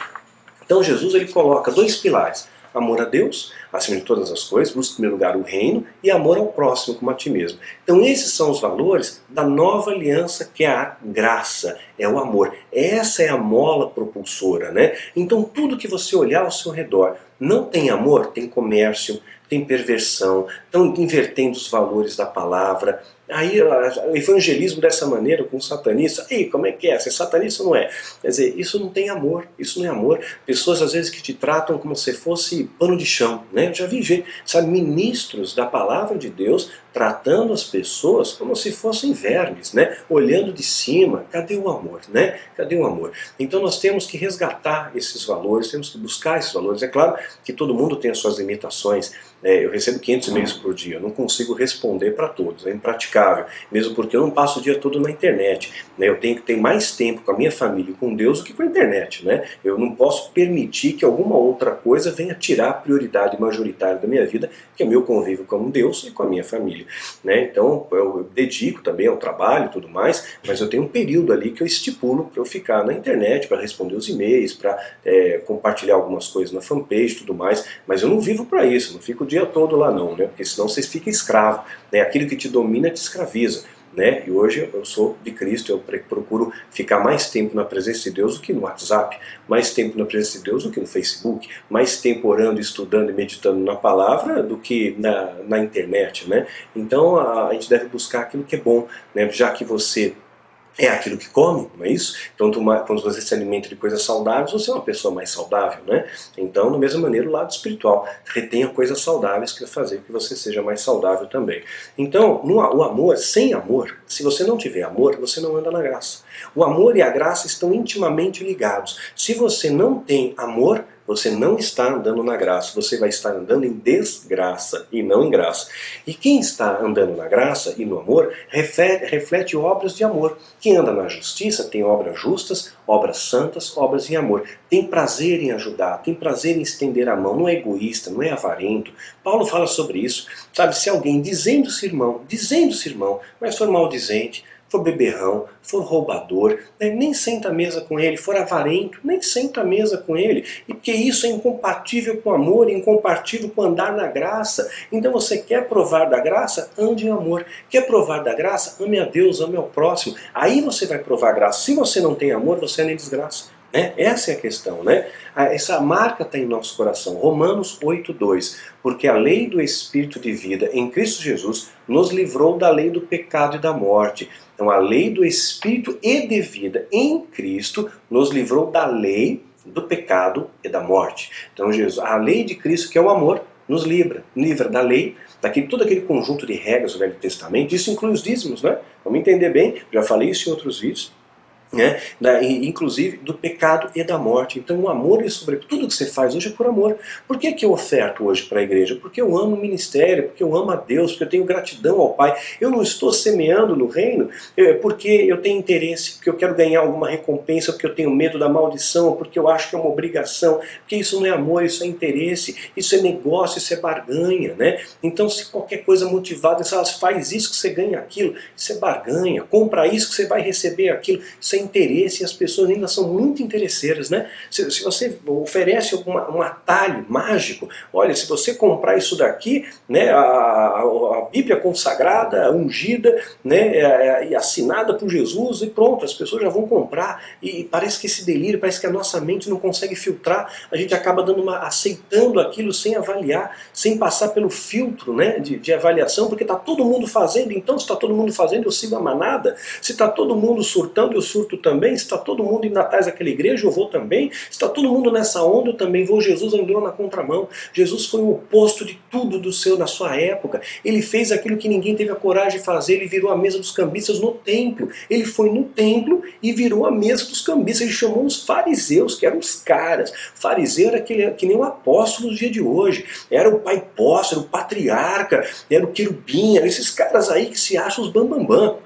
Então Jesus, ele coloca dois pilares. Amor a Deus, acima de todas as coisas, busca em primeiro lugar o reino, e amor ao próximo como a ti mesmo. Então esses são os valores da nova aliança, que é a graça, é o amor. Essa é a mola propulsora, né? Então tudo que você olhar ao seu redor não tem amor, tem comércio, tem perversão, estão invertendo os valores da palavra, Aí o evangelismo dessa maneira com o satanista, ei, como é que é? Você é satanista ou não é? Quer dizer, isso não tem amor, isso não é amor. Pessoas às vezes que te tratam como se fosse pano de chão, né? Eu já vi gente, sabe, ministros da palavra de Deus tratando as pessoas como se fossem vermes, né? Olhando de cima. Cadê o amor, né? Cadê o amor? Então nós temos que resgatar esses valores, temos que buscar esses valores. É claro que todo mundo tem as suas limitações. Eu recebo 500 e-mails por dia, eu não consigo responder para todos, é impraticável, mesmo porque eu não passo o dia todo na internet, né? Eu tenho que ter mais tempo com a minha família e com Deus do que com a internet, né? Eu não posso permitir que alguma outra coisa venha tirar a prioridade majoritária da minha vida, que é o meu convívio com Deus e com a minha família, né? Então eu dedico também ao trabalho e tudo mais, mas eu tenho um período ali que eu estipulo para eu ficar na internet, para responder os e-mails, para compartilhar algumas coisas na fanpage e tudo mais, mas eu não vivo para isso, não fico o dia todo lá não, né? Porque senão você fica escravo, né? Aquilo que te domina te escraviza, né? E hoje eu sou de Cristo, eu procuro ficar mais tempo na presença de Deus do que no WhatsApp, mais tempo na presença de Deus do que no Facebook, mais tempo orando, estudando e meditando na palavra do que na internet, né? Então a gente deve buscar aquilo que é bom, né? Já que você é aquilo que come, não é isso? Então, quando você se alimenta de coisas saudáveis, você é uma pessoa mais saudável, né? Então, da mesma maneira, o lado espiritual. Retenha coisas saudáveis que vai fazer que você seja mais saudável também. Então, o amor, sem amor, se você não tiver amor, você não anda na graça. O amor e a graça estão intimamente ligados. Se você não tem amor, você não está andando na graça, você vai estar andando em desgraça e não em graça. E quem está andando na graça e no amor, reflete obras de amor. Quem anda na justiça tem obras justas, obras santas, obras em amor. Tem prazer em ajudar, tem prazer em estender a mão, não é egoísta, não é avarento. Paulo fala sobre isso. Sabe, se alguém dizendo-se irmão, mas for maldizente, for beberrão, for roubador, né, nem senta à mesa com ele, for avarento, nem senta à mesa com ele, e porque isso é incompatível com o amor, incompatível com andar na graça. Então você quer provar da graça? Ande em amor. Quer provar da graça? Ame a Deus, ame ao próximo. Aí você vai provar a graça. Se você não tem amor, você anda em desgraça. Essa é a questão, né? Essa marca está em nosso coração. Romanos 8:2. Porque a lei do Espírito de vida em Cristo Jesus nos livrou da lei do pecado e da morte. Então a lei do Espírito e de vida em Cristo nos livrou da lei do pecado e da morte. Então Jesus, a lei de Cristo, que é o amor, nos livra da lei, todo aquele conjunto de regras do Velho Testamento. Isso inclui os dízimos, né? Vamos entender bem, já falei isso em outros vídeos. Né? Inclusive do pecado e da morte. Então o amor, e sobre tudo que você faz hoje é por amor. Por que eu oferto hoje para a igreja? Porque eu amo o ministério, porque eu amo a Deus, porque eu tenho gratidão ao Pai. Eu não estou semeando no reino porque eu tenho interesse, porque eu quero ganhar alguma recompensa, porque eu tenho medo da maldição, porque eu acho que é uma obrigação, porque isso não é amor, isso é interesse, isso é negócio, isso é barganha, né? Então se qualquer coisa motivada, faz isso que você ganha aquilo, isso é barganha, compra isso que você vai receber aquilo, isso é interesse, e as pessoas ainda são muito interesseiras, né? Se você oferece um atalho mágico, olha, se você comprar isso daqui, né, a Bíblia consagrada, ungida, né, e assinada por Jesus, e pronto, as pessoas já vão comprar, e parece que esse delírio, parece que a nossa mente não consegue filtrar, a gente acaba aceitando aquilo sem avaliar, sem passar pelo filtro, né, de avaliação, porque está todo mundo fazendo, então se está todo mundo fazendo, eu sigo a manada, se está todo mundo surtando, eu surto também, se está todo mundo indo atrás daquela igreja, eu vou também, se está todo mundo nessa onda, eu também vou. Jesus andou na contramão, Jesus foi o oposto de tudo da sua época, ele fez aquilo que ninguém teve a coragem de fazer, ele virou a mesa dos cambistas no templo, ele foi no templo e virou a mesa dos cambistas, ele chamou os fariseus, que eram os caras, fariseu era que nem o apóstolo do dia de hoje, era o pai apóstolo, era o patriarca, era o querubim, eram esses caras aí que se acham os bambambam.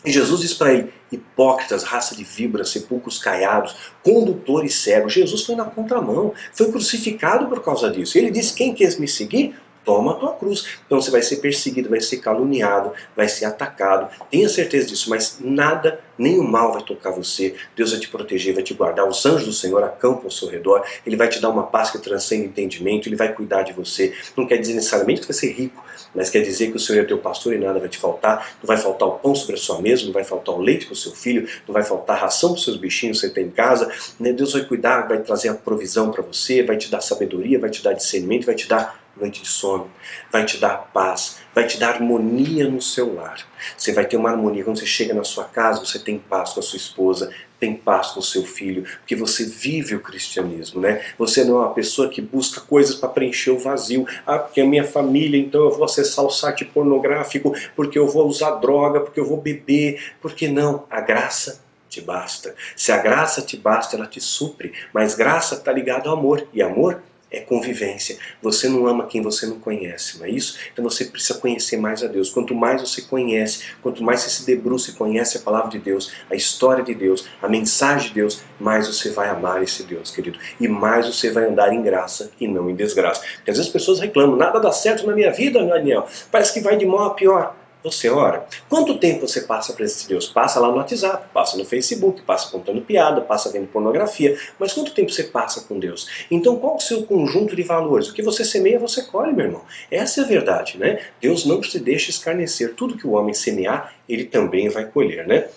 E Jesus diz para ele: hipócritas, raça de víboras, sepulcros caiados, condutores cegos. Jesus foi na contramão, foi crucificado por causa disso. Ele disse: quem quer me seguir, toma a tua cruz. Então você vai ser perseguido, vai ser caluniado, vai ser atacado. Tenha certeza disso, mas nada, nenhum mal vai tocar você. Deus vai te proteger, vai te guardar. Os anjos do Senhor acampam ao seu redor. Ele vai te dar uma paz que transcende entendimento. Ele vai cuidar de você. Não quer dizer necessariamente que você vai ser rico, mas quer dizer que o Senhor é teu pastor e nada vai te faltar. Não vai faltar o pão sobre a sua mesa, não vai faltar o leite para o seu filho, não vai faltar ração para os seus bichinhos que você tem em casa. Deus vai cuidar, vai trazer a provisão para você, vai te dar sabedoria, vai te dar discernimento, vai te dar noite de sono, vai te dar paz, vai te dar harmonia no seu lar. Você vai ter uma harmonia. Quando você chega na sua casa, você tem paz com a sua esposa, tem paz com o seu filho, porque você vive o cristianismo, né? Você não é uma pessoa que busca coisas para preencher o vazio. Ah, porque a minha família, então eu vou acessar o site pornográfico, porque eu vou usar droga, porque eu vou beber. Porque não, a graça te basta. Se a graça te basta, ela te supre. Mas graça está ligada ao amor, e amor é convivência. Você não ama quem você não conhece, não é isso? Então você precisa conhecer mais a Deus. Quanto mais você conhece, quanto mais você se debruça e conhece a palavra de Deus, a história de Deus, a mensagem de Deus, mais você vai amar esse Deus, querido. E mais você vai andar em graça e não em desgraça. Porque às vezes as pessoas reclamam, nada dá certo na minha vida, Daniel. Parece que vai de mal a pior. Você ora. Quanto tempo você passa para esse Deus? Passa lá no WhatsApp, passa no Facebook, passa contando piada, passa vendo pornografia. Mas quanto tempo você passa com Deus? Então qual o seu conjunto de valores? O que você semeia, você colhe, meu irmão. Essa é a verdade, né? Deus não se deixa escarnecer. Tudo que o homem semear, ele também vai colher, né?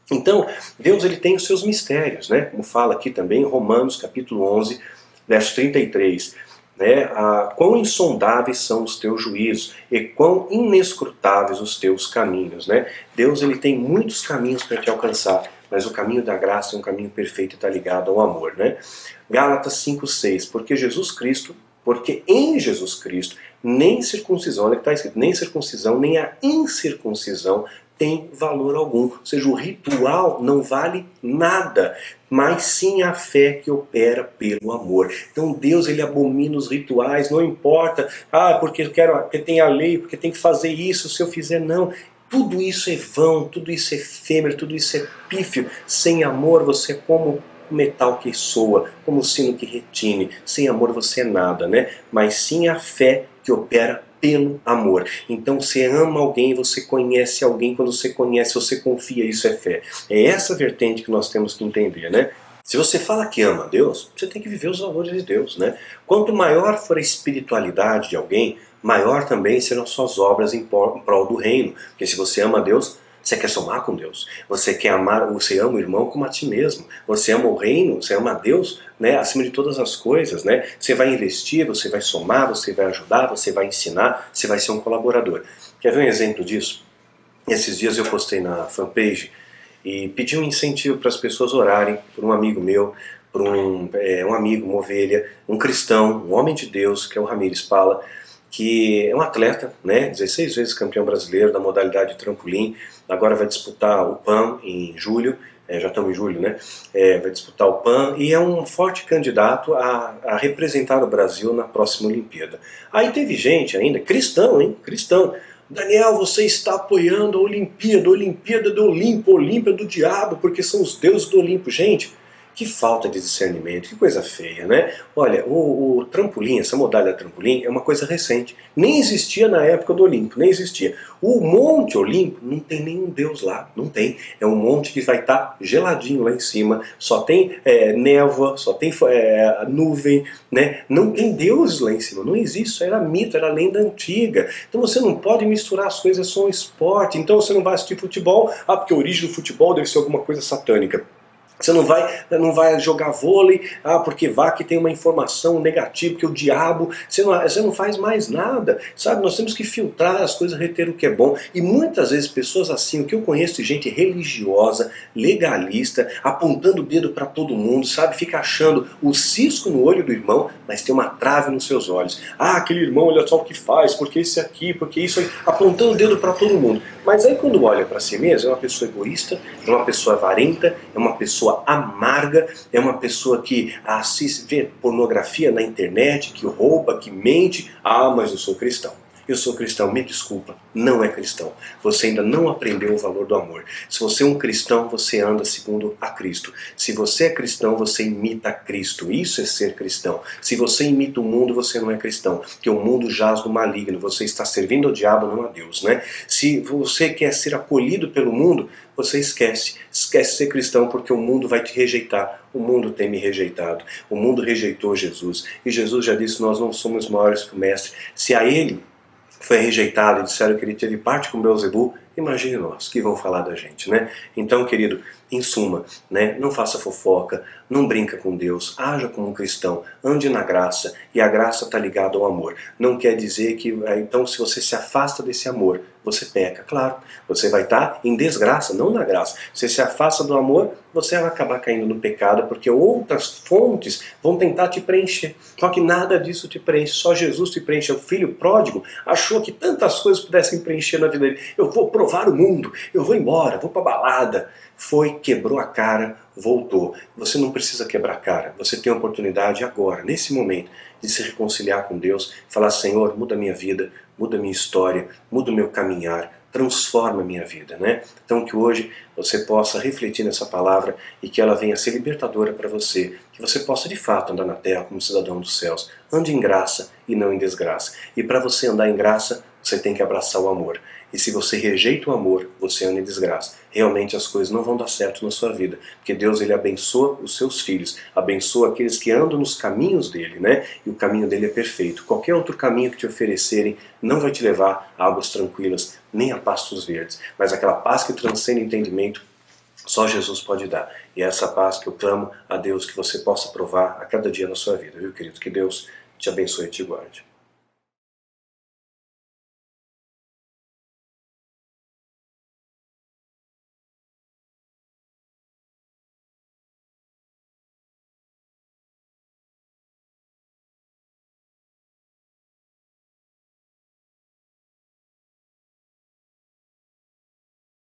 Então, Deus ele tem os seus mistérios, né? Como fala aqui também em Romanos capítulo 11, verso 33. Né, quão insondáveis são os teus juízos e quão inescrutáveis os teus caminhos. Né? Deus ele tem muitos caminhos para te alcançar, mas o caminho da graça é um caminho perfeito e está ligado ao amor. Né? Gálatas 5,6, porque em Jesus Cristo, nem circuncisão, olha que está escrito, nem circuncisão, nem a incircuncisão tem valor algum. Ou seja, o ritual não vale nada, mas sim a fé que opera pelo amor. Então Deus ele abomina os rituais, não importa, porque tem a lei, porque tem que fazer isso, se eu fizer não. Tudo isso é vão, tudo isso é efêmero, tudo isso é pífio. Sem amor você é como metal que soa, como o sino que retine. Sem amor você é nada, né? Mas sim a fé que opera pelo amor. Então você ama alguém, você conhece alguém, quando você conhece, você confia, isso é fé. É essa vertente que nós temos que entender, né? Se você fala que ama Deus, você tem que viver os valores de Deus, né? Quanto maior for a espiritualidade de alguém, maior também serão suas obras em prol do reino. Porque se você ama Deus, você quer somar com Deus. Você quer amar, você ama o irmão como a ti mesmo. Você ama o reino, você ama a Deus, né, acima de todas as coisas, né? Você vai investir, você vai somar, você vai ajudar, você vai ensinar, você vai ser um colaborador. Quer ver um exemplo disso? Esses dias eu postei na fanpage e pedi um incentivo para as pessoas orarem por um amigo meu, por um amigo, uma ovelha, um cristão, um homem de Deus, que é o Ramires Pala, que é um atleta, né, 16 vezes campeão brasileiro da modalidade trampolim, agora vai disputar o PAN em julho, já estamos em julho, né, vai disputar o PAN e é um forte candidato a representar o Brasil na próxima Olimpíada. Aí teve gente ainda, cristão, hein, cristão, Daniel, você está apoiando a Olimpíada do Olimpo, Olímpia do diabo, porque são os deuses do Olimpo. Gente, que falta de discernimento, que coisa feia, né? Olha, o trampolim, essa modalidade trampolim é uma coisa recente. Nem existia na época do Olimpo, nem existia. O Monte Olimpo não tem nenhum deus lá, não tem. É um monte que vai estar geladinho lá em cima, só tem névoa, só tem nuvem, né? Não tem deuses lá em cima, não existe, isso era mito, era lenda antiga. Então você não pode misturar as coisas, é só um esporte. Então você não vai assistir futebol, porque a origem do futebol deve ser alguma coisa satânica. Você não vai jogar vôlei, porque que tem uma informação negativa, que o diabo, você não faz mais nada, sabe? Nós temos que filtrar as coisas, reter o que é bom. E muitas vezes pessoas assim, o que eu conheço de gente religiosa, legalista, apontando o dedo para todo mundo, sabe? Fica achando o cisco no olho do irmão, mas tem uma trave nos seus olhos. Aquele irmão, olha só o que faz, porque esse aqui, porque isso aí, apontando o dedo para todo mundo. Mas aí quando olha para si mesmo, é uma pessoa egoísta, é uma pessoa avarenta, é uma pessoa amarga, é uma pessoa que vê pornografia na internet, que rouba, que mente. Mas eu sou cristão. Eu sou cristão, me desculpa, não é cristão. Você ainda não aprendeu o valor do amor. Se você é um cristão, você anda segundo a Cristo. Se você é cristão, você imita a Cristo. Isso é ser cristão. Se você imita o mundo, você não é cristão. Porque o mundo jaz do maligno. Você está servindo ao diabo, não a Deus, né? Se você quer ser acolhido pelo mundo, você esquece ser cristão, porque o mundo vai te rejeitar. O mundo tem me rejeitado. O mundo rejeitou Jesus. E Jesus já disse, nós não somos maiores que o Mestre. Se a ele foi rejeitado e disseram que ele teve parte com Beelzebul, imagine nós, que vão falar da gente, né? Então, querido, em suma, né, não faça fofoca, não brinca com Deus, haja como um cristão, ande na graça, e a graça está ligada ao amor. Não quer dizer que, então, se você se afasta desse amor, você peca. Claro, você vai estar em desgraça, não na graça. Você se afasta do amor, você vai acabar caindo no pecado, porque outras fontes vão tentar te preencher. Só que nada disso te preenche, só Jesus te preenche. O filho pródigo achou que tantas coisas pudessem preencher na vida dele. Eu vou provar o mundo, eu vou embora, vou para balada. Foi, quebrou a cara, voltou. Você não precisa quebrar a cara, você tem a oportunidade agora, nesse momento, de se reconciliar com Deus, falar: Senhor, muda a minha vida, muda a minha história, muda o meu caminhar, transforma a minha vida, né? Então que hoje você possa refletir nessa palavra e que ela venha ser libertadora para você, que você possa de fato andar na terra como cidadão dos céus. Ande em graça e não em desgraça. E para você andar em graça, você tem que abraçar o amor. E se você rejeita o amor, você anda em desgraça. Realmente as coisas não vão dar certo na sua vida, porque Deus, ele abençoa os seus filhos, abençoa aqueles que andam nos caminhos dele, né? E o caminho dele é perfeito. Qualquer outro caminho que te oferecerem não vai te levar a águas tranquilas, nem a pastos verdes. Mas aquela paz que transcende entendimento, só Jesus pode dar. E é essa paz que eu clamo a Deus que você possa provar a cada dia na sua vida, viu, querido? Que Deus te abençoe e te guarde.